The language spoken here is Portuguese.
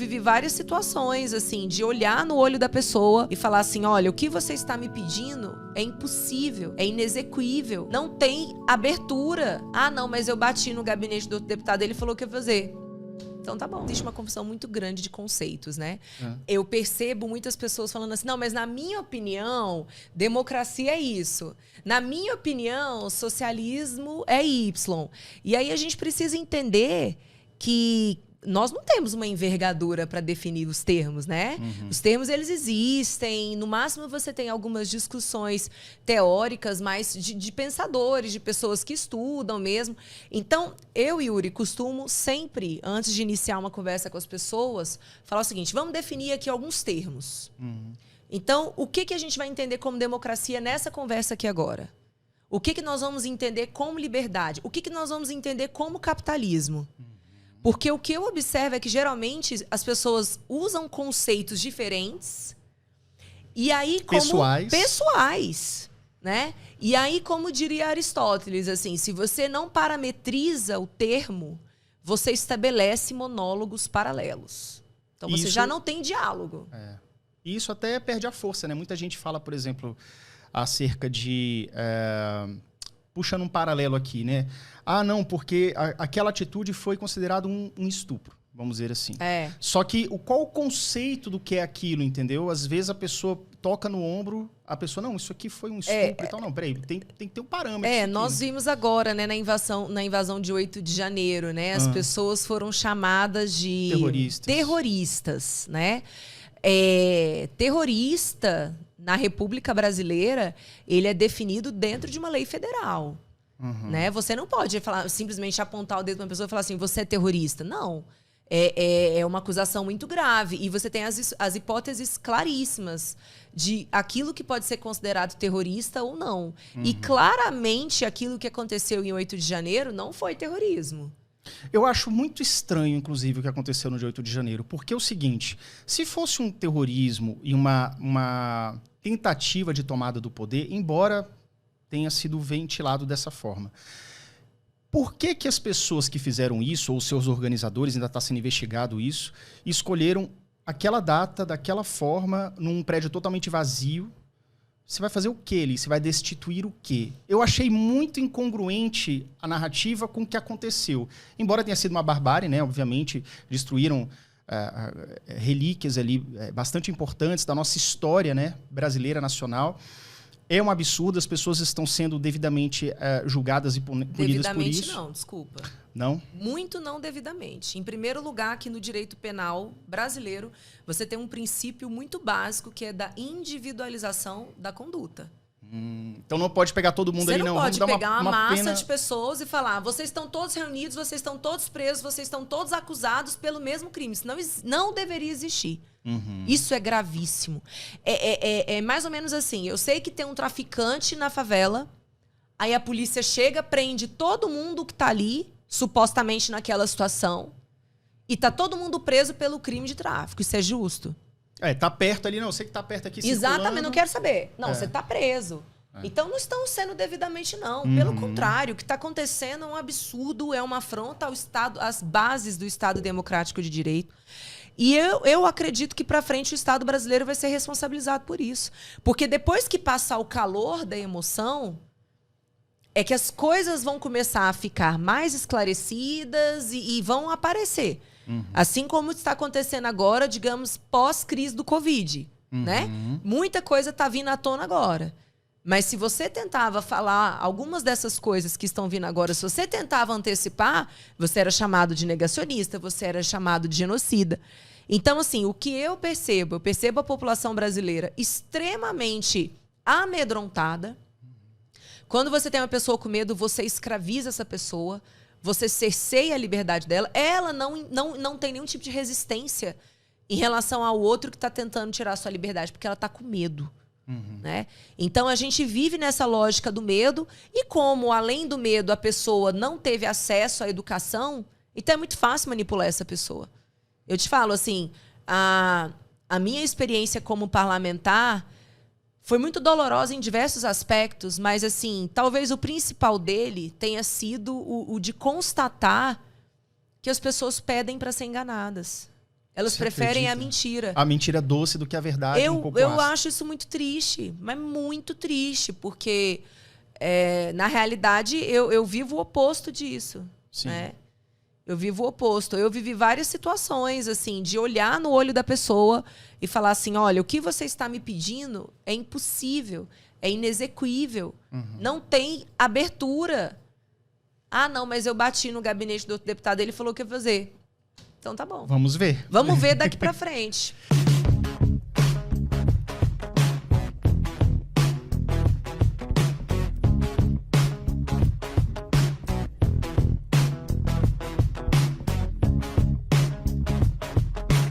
vivi várias situações, assim, de olhar no olho da pessoa e falar assim, olha, o que você está me pedindo é impossível, é inexequível, não tem abertura. Ah, não, mas eu bati no gabinete do outro deputado, ele falou o que ia fazer. Então tá bom. Existe uma confusão muito grande de conceitos, né? Eu percebo muitas pessoas falando assim, não, mas na minha opinião, democracia é isso. Na minha opinião, socialismo é Y. E aí a gente precisa entender que nós não temos uma envergadura para definir os termos, né? Os termos, eles existem. No máximo, você tem algumas discussões teóricas, mas de pensadores, de pessoas que estudam mesmo. Então, eu, Yuri, costumo sempre, antes de iniciar uma conversa com as pessoas, falar o seguinte, vamos definir aqui alguns termos. Então, o que a gente vai entender como democracia nessa conversa aqui agora? O que nós vamos entender como liberdade? O que nós vamos entender como capitalismo? Porque o que eu observo é que, geralmente, as pessoas usam conceitos diferentes e aí como pessoais, né? E aí, como diria Aristóteles, assim, se você não parametriza o termo, você estabelece monólogos paralelos. Então, você já não tem diálogo. E isso até perde a força, né? Muita gente fala, por exemplo, acerca de... puxando um paralelo aqui, né? Ah, não, porque aquela atitude foi considerada um estupro, vamos dizer assim. Só que qual o conceito do que é aquilo, entendeu? Às vezes a pessoa toca no ombro, a pessoa, não, isso aqui foi um estupro e tal. Não, peraí, tem que ter um parâmetro. Nós vimos agora, né, na invasão de 8 de janeiro, né? As pessoas foram chamadas de terroristas, né? Terrorista, na República Brasileira, ele é definido dentro de uma lei federal. Né? Você não pode simplesmente apontar o dedo para uma pessoa e falar assim, você é terrorista. Não. É uma acusação muito grave. E você tem as hipóteses claríssimas de aquilo que pode ser considerado terrorista ou não. E claramente aquilo que aconteceu em 8 de janeiro não foi terrorismo. Eu acho muito estranho, inclusive, o que aconteceu no dia 8 de janeiro. Porque é o seguinte, se fosse um terrorismo e uma tentativa de tomada do poder, embora tenha sido ventilado dessa forma. Por que as pessoas que fizeram isso, ou seus organizadores, ainda está sendo investigado isso, escolheram aquela data, daquela forma, num prédio totalmente vazio? Você vai fazer o quê ali? Você vai destituir o quê? Eu achei muito incongruente a narrativa com o que aconteceu. Embora tenha sido uma barbárie, né? Obviamente, destruíram relíquias ali bastante importantes da nossa história, né? Brasileira, nacional. É um absurdo, as pessoas estão sendo devidamente julgadas e punidas por isso. Devidamente não, desculpa. Não? Muito não devidamente. Em primeiro lugar, aqui no direito penal brasileiro, você tem um princípio muito básico que é da individualização da conduta. Então não pode pegar todo mundo ali, não. Você não pode pegar uma massa pena de pessoas e falar, vocês estão todos reunidos, vocês estão todos presos, vocês estão todos acusados pelo mesmo crime. Isso não deveria existir. Isso é gravíssimo. É mais ou menos assim, eu sei que tem um traficante na favela, aí a polícia chega, prende todo mundo que está ali, supostamente naquela situação, e tá todo mundo preso pelo crime de tráfico. Isso é justo? Tá perto ali, não. Eu sei que tá perto aqui. Exatamente, circulando. não quero saber. Não, você tá preso. Então não estão sendo devidamente, não. Pelo contrário, o que está acontecendo é um absurdo, é uma afronta ao Estado, às bases do Estado Democrático de Direito. E eu acredito que para frente o Estado brasileiro vai ser responsabilizado por isso. Porque depois que passar o calor da emoção, é que as coisas vão começar a ficar mais esclarecidas e vão aparecer. Assim como está acontecendo agora, digamos, pós-crise do Covid. Né? Muita coisa está vindo à tona agora. Mas se você tentava falar algumas dessas coisas que estão vindo agora, se você tentava antecipar, você era chamado de negacionista, você era chamado de genocida. Então, assim, o que eu percebo a população brasileira extremamente amedrontada. Quando você tem uma pessoa com medo, você escraviza essa pessoa, você cerceia a liberdade dela, ela não tem nenhum tipo de resistência em relação ao outro que está tentando tirar a sua liberdade, porque ela está com medo. Né? Então a gente vive nessa lógica do medo, e como além do medo a pessoa não teve acesso à educação, então é muito fácil manipular essa pessoa. Eu te falo assim, a minha experiência como parlamentar foi muito dolorosa em diversos aspectos, mas assim, talvez o principal dele tenha sido o de constatar que as pessoas pedem para ser enganadas. Elas preferem a mentira. A mentira doce do que a verdade. Eu acho isso muito triste, mas muito triste, porque na realidade eu vivo o oposto disso. Sim. Né? Eu vivo o oposto. Eu vivi várias situações assim de olhar no olho da pessoa e falar assim, olha, o que você está me pedindo é impossível, é inexequível, não tem abertura. Ah, não, mas eu bati no gabinete do outro deputado, ele falou que ia fazer. Então tá bom. Vamos ver. Vamos ver daqui pra frente.